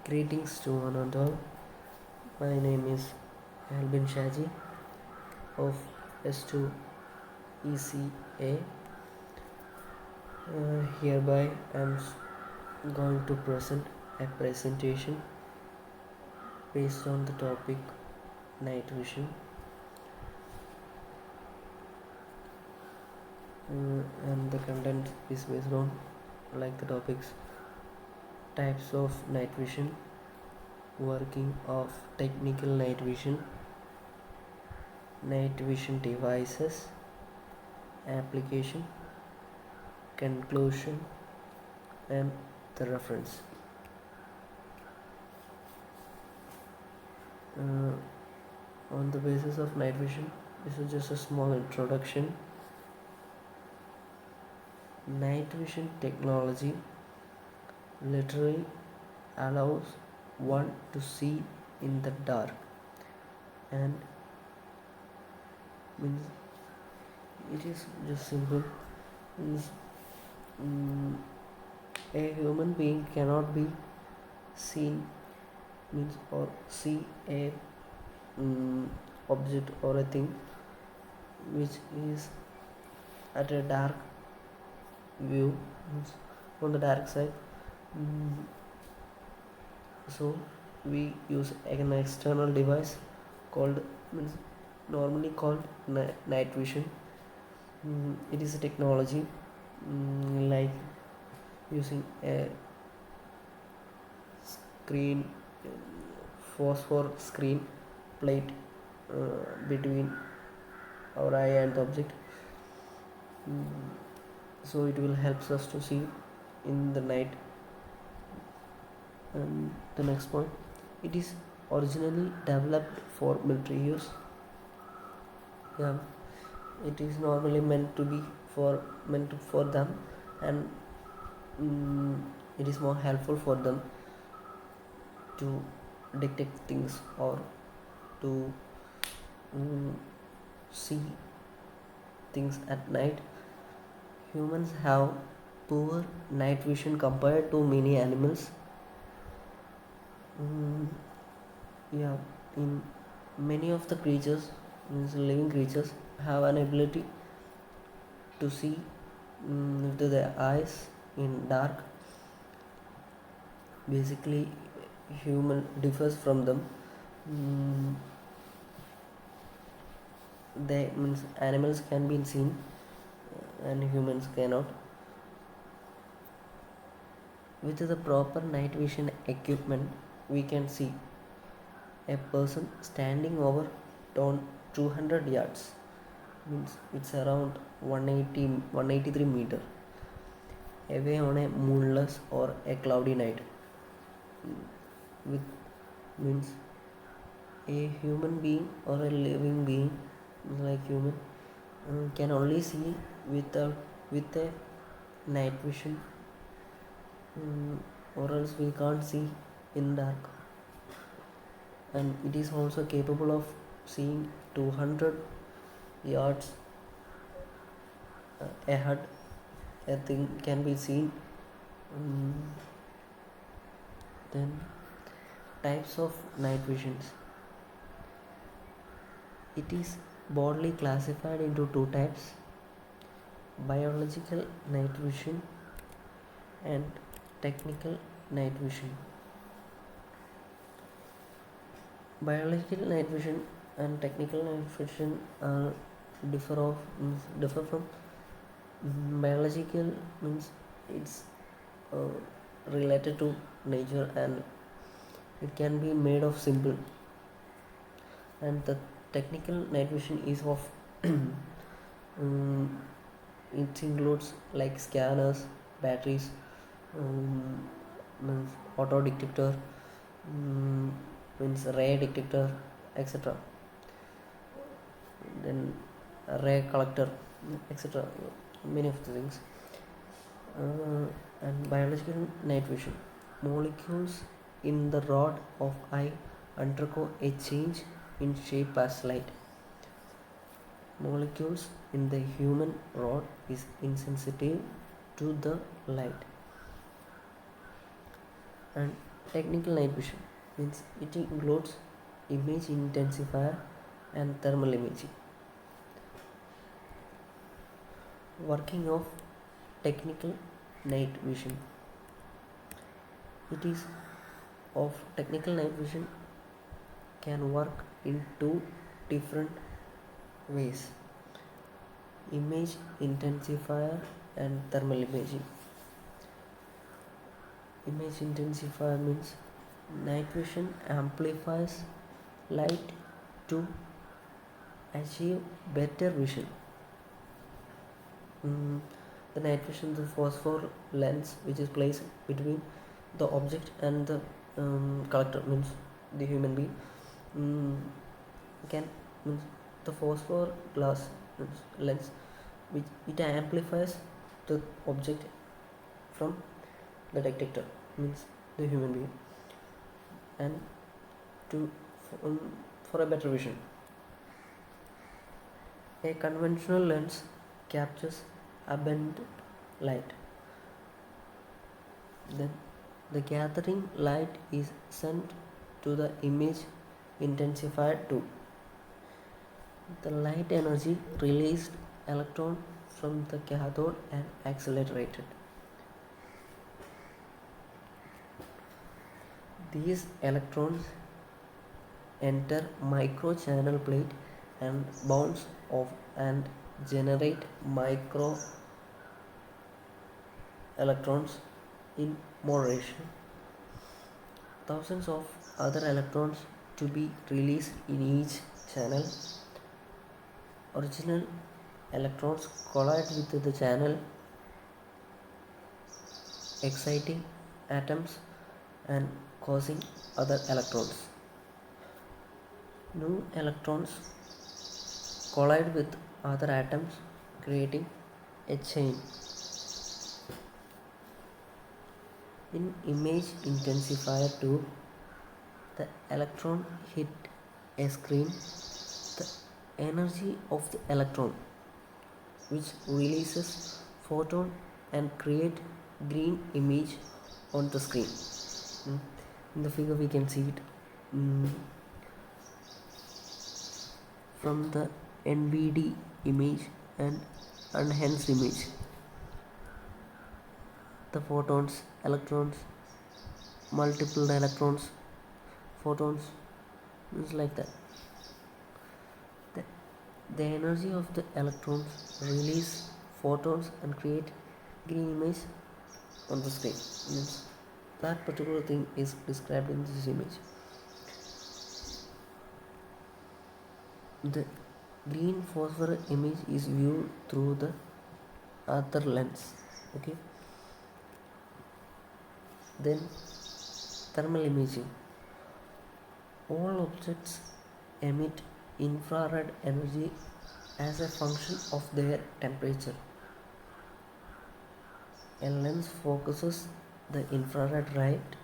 Greetings to one and all. My name is Albin Shaji of S2ECA. Hereby I am going to present a presentation based on the topic night vision. And the content is based on the topics: types of night vision, working of technical night vision devices, application, conclusion, and the reference. On the basis of night vision, this is just a small introduction. Night vision technology literally allows one to see in the dark, and means it is just simple. Means a human being cannot be seen, means or see a object or a thing which is at a dark view, means on the dark side. So we use an external device called, normally called night vision. It is a technology like using a screen, phosphor screen plate between our eye and the object. So it will help us to see in the night. And the next point, it is originally developed for military use. It is normally meant for them, and it is more helpful for them to detect things or to see things at night. Humans have poor night vision compared to many animals. In many of the creatures, living creatures, have an ability to see with their eyes in dark. Basically, human differs from them. Animals can be seen and humans cannot. With the proper night vision equipment, we can see a person standing over 200 yards, means it's around 183 meter away on a moonless or a cloudy night. Means a human being or a living being like human can only see with a night vision, or else we can't see in dark. And it is also capable of seeing 200 yards ahead. A thing can be seen. Then types of night visions. It is broadly classified into two types: biological night vision and technical night vision. Biological night vision and technical night vision differ from biological, means it's related to nature and it can be made of simple, and the technical night vision is of it includes like scanners, batteries, auto detector, ray detector, etc. Then ray collector, etc. Many of the things. And biological night vision, molecules in the rod of eye undergo a change in shape as light. Molecules in the human rod is insensitive to the light. And Technical night vision means it includes image intensifier and thermal imaging. Working of technical night vision. It is of technical night vision can work in two different ways: image intensifier and thermal imaging. Image intensifier means night vision amplifies light to achieve better vision. The night vision, the phosphor lens which is placed between the object and the collector, means the human being, can means the phosphor glass lens which it amplifies the object from the detector, means the human being, and to for a better vision. A conventional lens captures abundant light. Then the gathering light is sent to the image intensifier tube. The light energy released electron from the cathode and accelerated. These electrons enter microchannel plate and bounce off and generate micro electrons in moderation. Thousands of other electrons to be released in each channel. Original electrons collide with the channel, exciting atoms and causing other electrons. New electrons collide with other atoms, creating a chain. In image intensifier tube, the electron hit a screen. The energy of the electron, which releases photon and create green image on the screen. In the figure we can see it from the NVD image and enhanced image. The photons, electrons, multiple electrons, photons, is like that. The energy of the electrons release photons and create green image on the screen. Means that particular thing is described in this image. The green phosphor image is viewed through the other lens. Okay. Then thermal imaging. All objects emit infrared energy as a function of their temperature. A lens focuses the infrared light.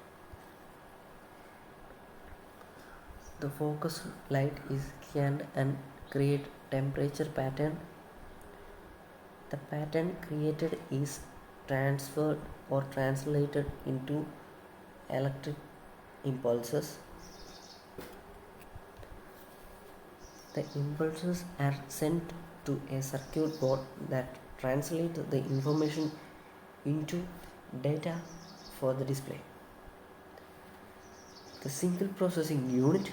The focused light is scanned and create temperature pattern. The pattern created is transferred or translated into electric impulses. The impulses are sent to a circuit board that translates the information into data for the display. The single processing unit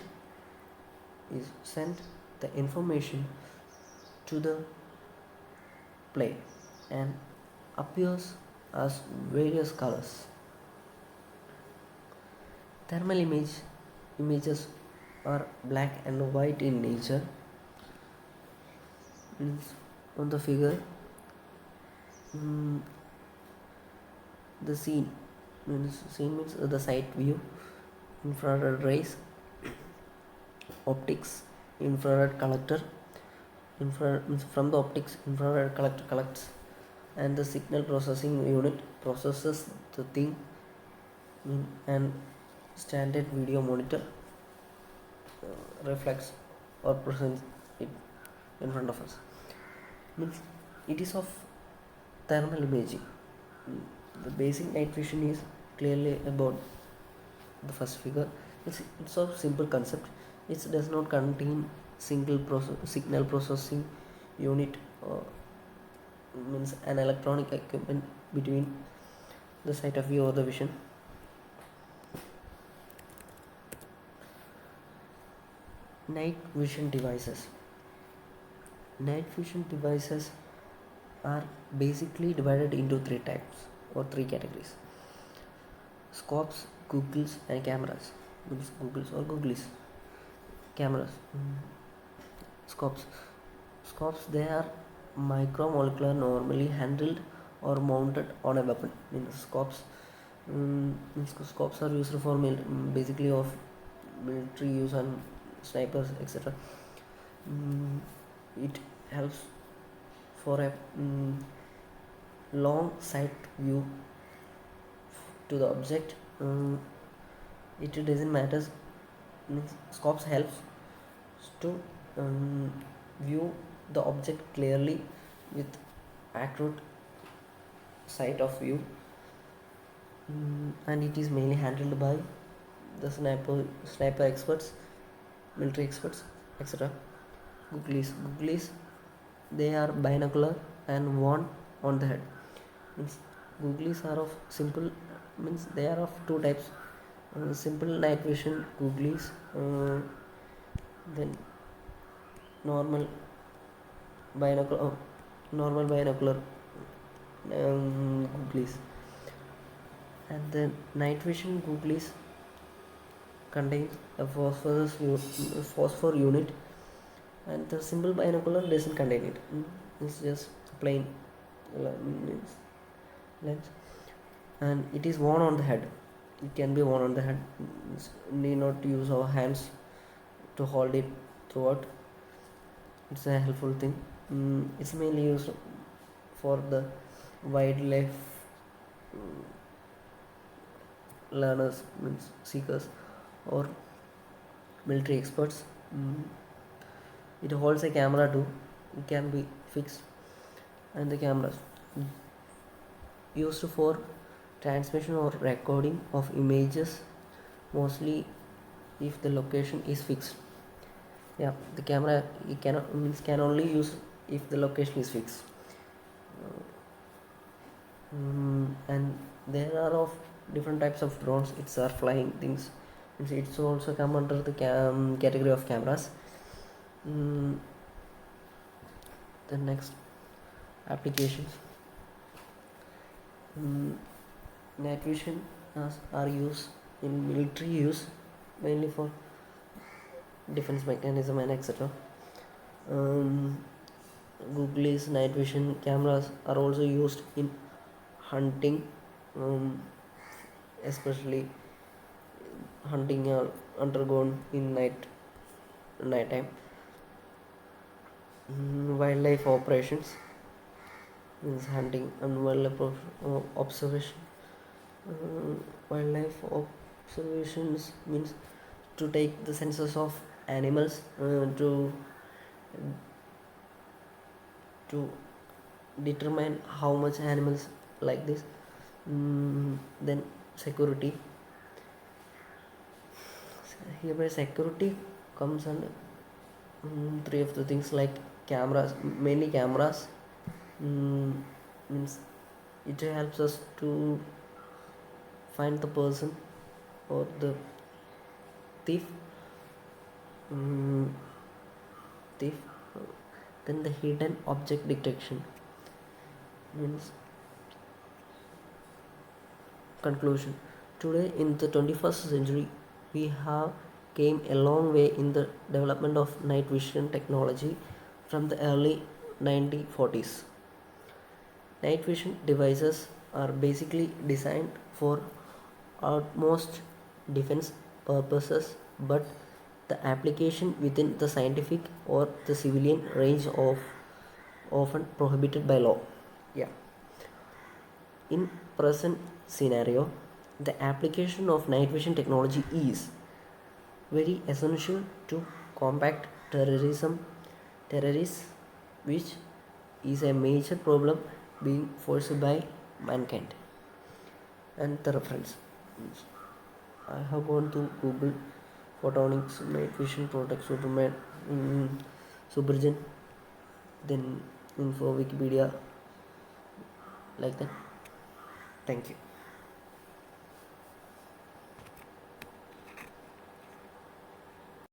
is sent the information to the play and appears as various colors. Thermal images are black and white in nature. On the figure, the scene means the side view, infrared rays, optics, infrared collector. Infrared means from the optics, infrared collector collects, and the signal processing unit processes the thing, and standard video monitor reflects or presents it in front of us. Means it is of thermal imaging. The basic night vision is clearly about the first figure, it's a simple concept. It does not contain signal processing unit, means an electronic equipment between the sight of view or the vision. Night vision devices. Night vision devices are basically divided into three types or three categories: scopes, googles, and cameras. Means googles or googlies. Cameras. Scopes. Scopes, they are micromolecular, normally handled or mounted on a weapon. Means scopes are used for basically of military use and snipers, etc. It helps for a long sight view to the object. It doesn't matter. Scopes helps to view the object clearly with accurate sight of view, and it is mainly handled by the sniper experts, military experts, etc. Googlies, they are binocular and worn on the head. Means googlies are of simple, means they are of two types: simple night vision googlies, then normal binocular googlies. And the night vision googlies contains a phosphor unit, and the simple binocular doesn't contain it. It's just plain lens, and it is worn on the head. It can be worn on the head. Need not use our hands to hold it throughout. It's a helpful thing. It's mainly used for the wildlife learners, means seekers, or military experts. It holds a camera too. It can be fixed, and the cameras used for transmission or recording of images, mostly if the location is fixed. Yeah, the camera can only use if the location is fixed. And there are of different types of drones. It's are flying things. It's also come under the category of cameras. The next applications. Night vision are used in military use, mainly for defense mechanism and etc. Google's night vision cameras are also used in hunting, especially hunting are undergone in nighttime. Wildlife operations, means hunting and wildlife observation. Wildlife observations means to take the census of animals, to determine how much animals like this. Then security. Hereby security comes under three of the things, like cameras, mainly cameras. Means it helps us to find the person or the thief. thief Then the hidden object detection. Means conclusion. Today in the 21st century, we have came a long way in the development of night vision technology from the early 1940s. Night vision devices are basically designed for utmost defense purposes, but the application within the scientific or the civilian range of often prohibited by law. Yeah. In present scenario, the application of night vision technology is very essential to combat terrorists, which is a major problem being faced by mankind. And the reference. I have gone to Google photonics, night vision protect Superman, Subrajan, then info Wikipedia, like that. Thank you.